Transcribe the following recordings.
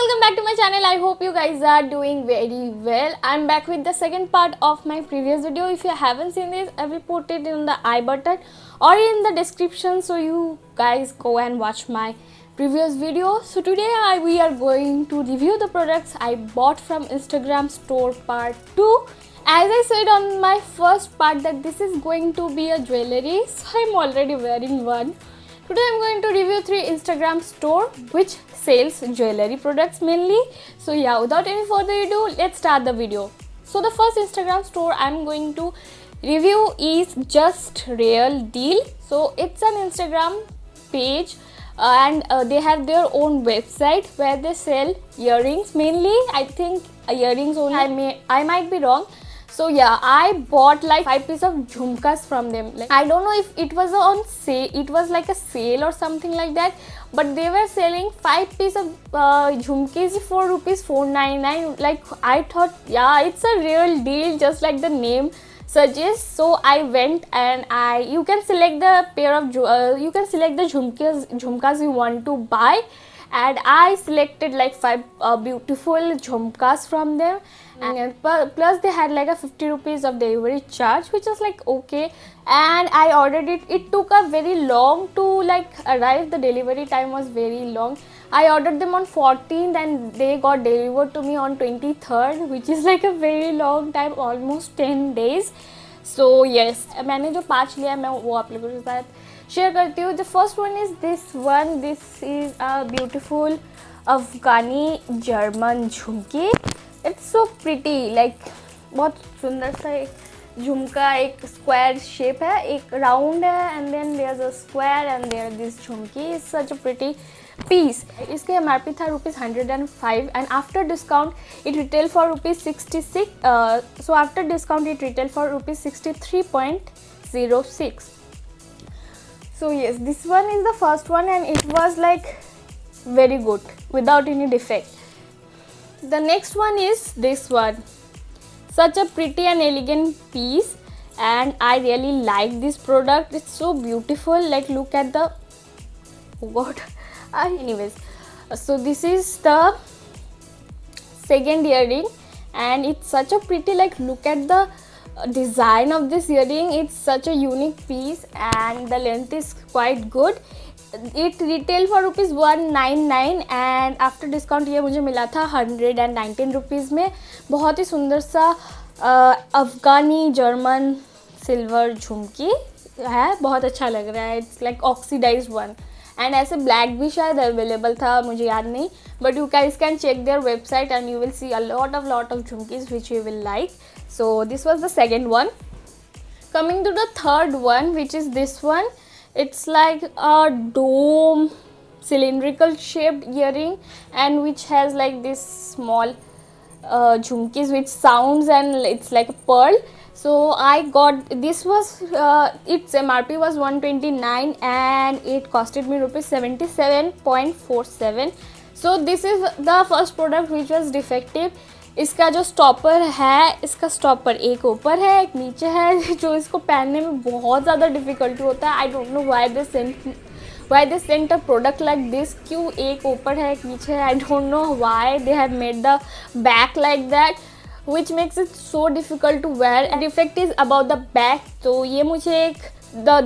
welcome back to my channel. I hope you guys are doing very well. I'm back with the second part of my previous video. If you haven't seen this, I will put it in the I button or in the description, so you guys go and watch my previous video. So today we are going to review the products I bought from Instagram store part 2. As I said on my first part that this is going to be a jewelry, so I'm already wearing one. Today I'm going to review 3 Instagram store which sells jewelry products mainly. So yeah, without any further ado, let's start the video. So the first Instagram store I'm going to review is Just Real Deal. So it's an Instagram page and they have their own website where they sell earrings mainly. I think earrings only. I might be wrong. So yeah, I bought like 5 pieces of jhumkas from them. Like, I don't know if it was on sale, it was like a sale or something like that, but they were selling 5 pieces of jhumkis for rupees 499. Like I thought, yeah, it's a real deal, just like the name suggests. So I went and you can select the pair of you can select the jhumkas you want to buy, and I selected like 5 beautiful jhumkas from them. And plus they had like a 50 rupees of delivery charge, which is like okay, and I ordered it. It took a very long to like arrive. The delivery time was very long. I ordered them on 14th and they got delivered to me on 23rd, which is like a very long time, almost 10 days. So yes, मैंने जो 5 लिया मैं वो आप लोगों के साथ share करती हूँ. The first one is this one. This is a beautiful Afghani German Jhumki. It's so pretty, like बहुत सुंदर सा एक झुमका. एक स्क्वायर शेप है, एक राउंड है, and then there's a square and there this Jhumki is such a pretty piece. इसके MRP था ₹105 and after discount it retail for ₹66. So after discount it retail for ₹63.06. So yes, this one is the first one and it was like very good without any defect. The next one is this one. Such a pretty and elegant piece, and I really like this product. It's so beautiful. Like look at the, oh god. Anyways, so this is the second earring and it's such a pretty, like look at the design of this earring. It's such a unique piece and the length is quite good. It retail for ₹199 and after discount ये मुझे मिला था 119 rupees में. बहुत ही सुंदर सा Afghani German silver झुमकी है, बहुत अच्छा लग रहा है. It's like oxidized one and ऐसे ब्लैक भी शायद अवेलेबल था, मुझे याद नहीं, but you guys can check their website and you will see a lot of jhumkis which you will like. So this was the second one. Coming to the third one, which is this one. It's like a dome cylindrical shaped earring and which has like this small jhumkis which sounds and it's like a pearl. So I got this was its MRP was 129 and it costed me ₹77.47. So this is the first product which was defective. इसका जो stopper है, इसका stopper एक ऊपर है एक नीचे है, जो इसको पहनने में बहुत ज़्यादा डिफ़िकल्टी होता है. I don't know why they sent a product like this. क्यों एक ऊपर है एक नीचे है, I don't know why they have made the back like that, which makes it so difficult to wear. Defect is about the back. तो ये मुझे एक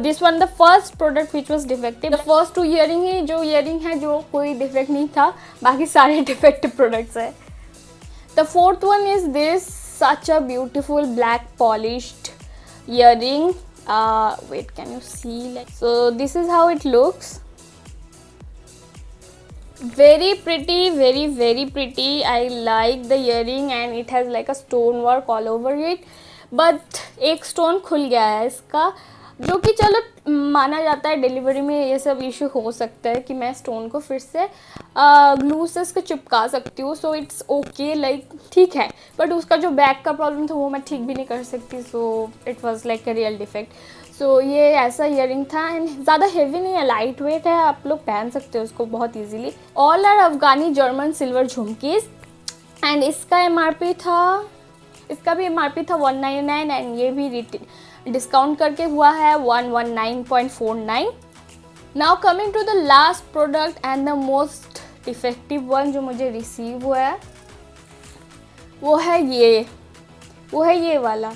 this one the first product which was defective. The first 2 earring ही जो earring है जो कोई defect नहीं था, बाकी सारे डिफेक्टिव प्रोडक्ट्स है. The fourth one is this, such a beautiful black polished earring. Wait, can you see? Like, so this is how it looks. Very pretty, very pretty. I like the earring and it has like a stone work all over it. But एक stone खुल गया है इसका, जो कि चलो माना जाता है. डिलीवरी में ये सब इशू हो सकता है कि मैं स्टोन को फिर से ग्लू से इसको चिपका सकती हूँ. सो इट्स ओके, लाइक ठीक है, बट उसका जो बैक का प्रॉब्लम था वो मैं ठीक भी नहीं कर सकती. So it was like a real defect. So ये ऐसा ईयरिंग था एंड ज़्यादा हेवी नहीं है, लाइट वेट है, आप लोग पहन सकते हो उसको बहुत easily. All are Afghani German silver jhumkis and इसका MRP था, इसका भी MRP था 199 एंड ये भी डिस्काउंट करके हुआ है 119.49. Now coming to the last product and the most defective one जो मुझे रिसीव हुआ है वो है ये वाला।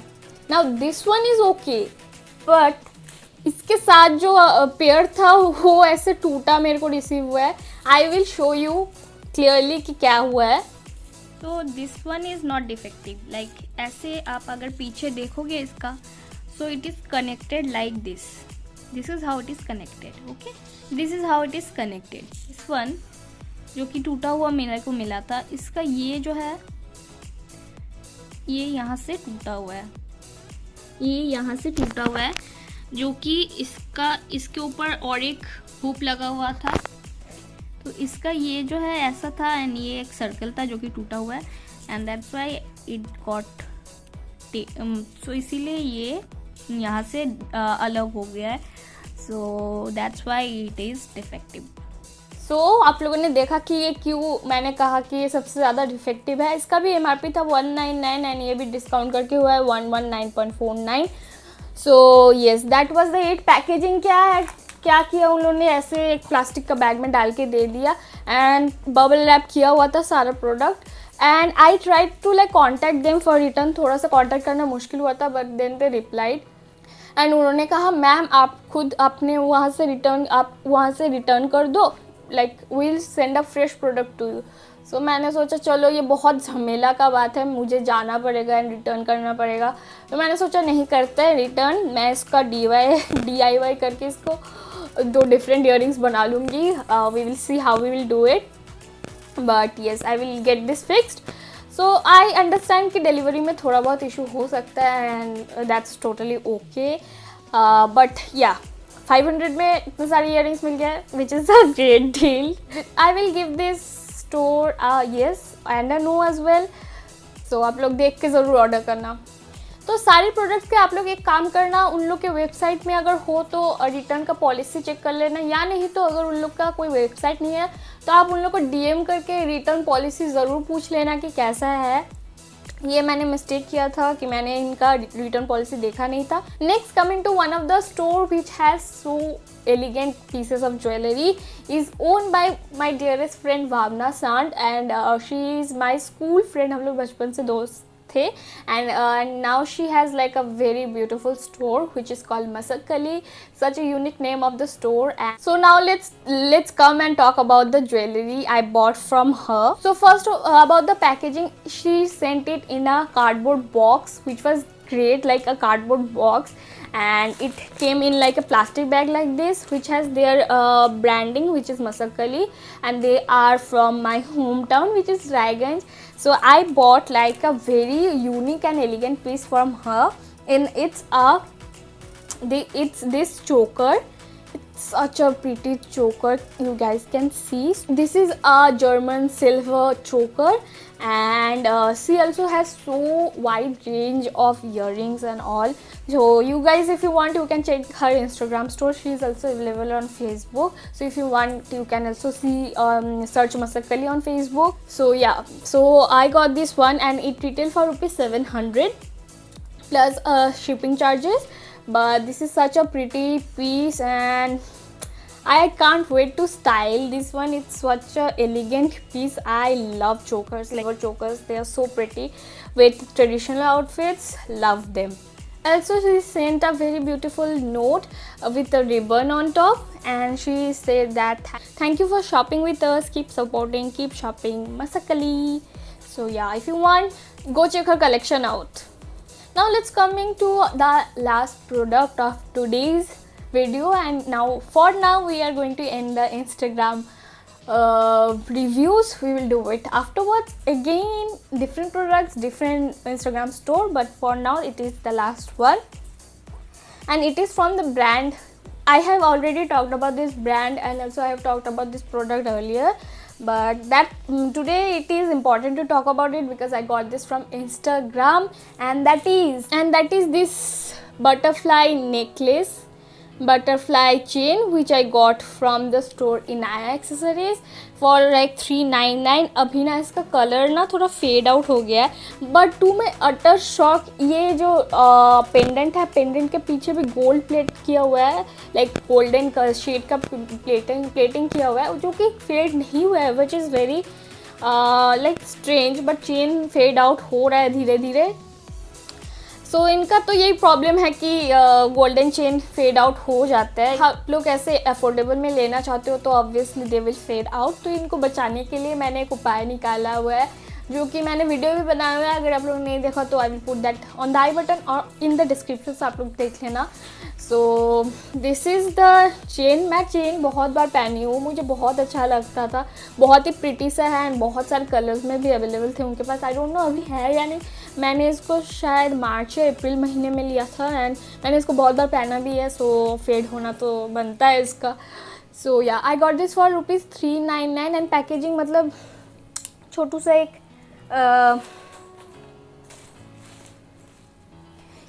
Now this one is okay, but इसके साथ जो पेयर था वो ऐसे टूटा मेरे को रिसीव हुआ है। I will show you clearly कि क्या हुआ है। तो this one is not defective, like ऐसे आप अगर पीछे देखोगे इसका, so it is connected like this is how it is connected. Okay, this is how it is connected. This one जो कि टूटा हुआ मेरे को मिला था, इसका ये जो है ये यहाँ से टूटा हुआ है, ये यहाँ से टूटा हुआ है, जो कि इसके ऊपर और एक हुप लगा हुआ था। तो इसका ये जो है ऐसा था एंड ये एक सर्कल था जो कि टूटा हुआ है and that's why it got, so इसीलिए ये यहाँ से अलग हो गया है। So that's why it is defective. So आप लोगों ने देखा कि ये क्यों मैंने कहा कि ये सबसे ज़्यादा डिफेक्टिव है। इसका भी MRP था 199 एंड ये भी डिस्काउंट करके हुआ है 119.49। So yes, that was the it. Packaging क्या किया उन लोगों ने, ऐसे एक प्लास्टिक का बैग में डाल के दे दिया एंड बबल रैप किया हुआ था सारा product. And I tried to like contact them for return, थोड़ा सा कॉन्टैक्ट करना मुश्किल हुआ था, but then they replied and उन्होंने कहा मैम आप खुद अपने वहाँ से रिटर्न कर दो, like we'll send a fresh product to you. So मैंने सोचा चलो ये बहुत झमेला का बात है, मुझे जाना पड़ेगा एंड रिटर्न करना पड़ेगा, तो मैंने सोचा नहीं करते हैं रिटर्न, मैं इसका DIY करके इसको 2 डिफरेंट इयरिंग्स बना लूँगी। We will see how we will do it, but yes I will get this fixed. So I understand कि डिलीवरी में थोड़ा बहुत इशू हो सकता है and that's totally okay, but yeah 500 में इतने सारे इयरिंग्स मिल गए, which is a great deal. I will give this store yes and a no as well, so आप लोग देख के ज़रूर ऑर्डर करना। तो सारे प्रोडक्ट्स के आप लोग एक काम करना, उन लोग के वेबसाइट में अगर हो तो रिटर्न का पॉलिसी चेक कर लेना, या नहीं तो अगर उन लोग का कोई वेबसाइट नहीं है तो आप उन लोग को DM करके रिटर्न पॉलिसी ज़रूर पूछ लेना कि कैसा है। ये मैंने मिस्टेक किया था कि मैंने इनका रिटर्न पॉलिसी देखा नहीं था। Next coming to one of the store which has so elegant pieces of jewellery, is own by my dearest friend Bhavna Sand and she is my school friend, हम लोग बचपन से दोस्त थे and now she has like a very beautiful store which is called Masakali, such a unique name of the store. And so now let's come and talk about the jewelry I bought from her. So first about the packaging, she sent it in a cardboard box which was great, like a cardboard box, and it came in like a plastic bag like this which has their branding which is Masakali and they are from my hometown which is Raiganj. So I bought like a very unique and elegant piece from her, and it's this choker. It's such a pretty choker, you guys can see. This is a German silver choker and she also has so wide range of earrings and all. So you guys, if you want, you can check her Instagram store. She is also available on Facebook, so if you want you can also see search Masakali on Facebook. So yeah, so I got this one and it retail for ₹700 plus shipping charges, but this is such a pretty piece and I can't wait to style this one. It's such a elegant piece. I love chokers, like chokers, they are so pretty with traditional outfits, love them. Also she sent a very beautiful note with a ribbon on top and she said that thank you for shopping with us, keep supporting, keep shopping Masakali. So yeah, if you want, go check her collection out. Now let's coming to the last product of today's video, and for now we are going to end the Instagram reviews. We will do it afterwards, again different products, different Instagram store, but for now it is the last one and it is from the brand. I have already talked about this brand and also I have talked about this product earlier, but that today it is important to talk about it because I got this from Instagram, and that is this butterfly necklace. butterfly chain which I got from the store Inaya Accessories for like 399. अभी ना इसका colour ना थोड़ा fade out हो गया है, but to my utter shock ये जो पेंडेंट है, पेंडेंट के पीछे भी गोल्ड प्लेट किया हुआ है, लाइक गोल्डन शेड का प्लेटिंग किया हुआ है जो कि फेड नहीं हुआ है, which is very like strange, but chain fade out हो रहा है धीरे धीरे। सो इनका तो यही प्रॉब्लम है कि गोल्डन चेन फेड आउट हो जाता है। आप लोग ऐसे अफोर्डेबल में लेना चाहते हो तो obviously they will fade out. तो इनको बचाने के लिए मैंने एक उपाय निकाला हुआ है जो कि मैंने वीडियो भी बनाया हुआ है, अगर आप लोग नहीं देखा तो I will put that on the I button और इन द डिस्क्रिप्शन से आप लोग देख लेना। So this is the chain. मैं चेन बहुत बार पहनी हूँ, मुझे बहुत अच्छा लगता था, बहुत ही प्रिटी सा है एंड बहुत सारे कलर्स में भी अवेलेबल थे उनके पास। आई डोंट नो अभी है या नहीं। मैंने इसको शायद मार्च या अप्रैल महीने में लिया था एंड मैंने इसको बहुत बार पहना भी है, सो फेड होना तो बनता है इसका। सो या I got this for ₹399 and packaging मतलब छोटू सा एक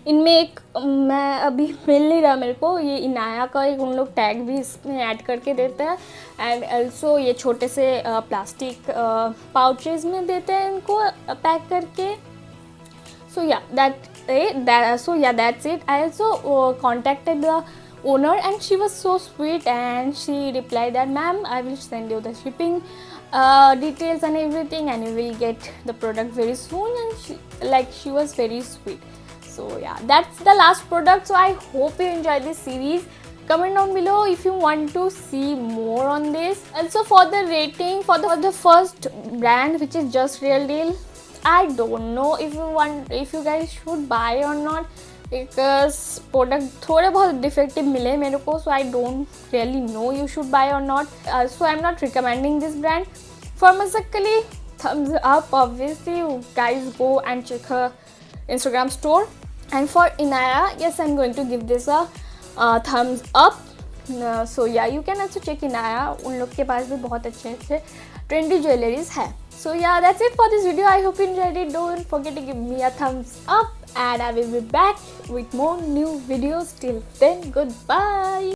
इनमें एक मैं अभी मिल नहीं रहा मेरे को, ये इनाया का एक उन लोग टैग भी इसमें ऐड करके देते हैं एंड ऑल्सो ये छोटे से प्लास्टिक पाउचेस में देते हैं इनको पैक करके। So yeah, that's it. I also contacted the owner and she was so sweet and she replied that ma'am, I will send you the shipping details and everything and you will get the product very soon, and she was very sweet. So yeah, that's the last product. So I hope you enjoy this series. Comment down below if you want to see more on this. Also for the rating for the first brand which is Just Real Deal, I don't know if you guys should buy or not because product थोड़े बहुत defective मिले मेरे को, so I don't really know you should buy or not. So I'm not recommending this brand. For Masakali, thumbs up. Obviously, you guys go and check her Instagram store. And for Inaya, yes, I'm going to give this a thumbs up. So yeah, you can also check Inaya. उन लोग के पास भी बहुत अच्छे trendy jewelries है. So yeah, that's it for this video. I hope you enjoyed it. Don't forget to give me a thumbs up and I will be back with more new videos. Till then, goodbye.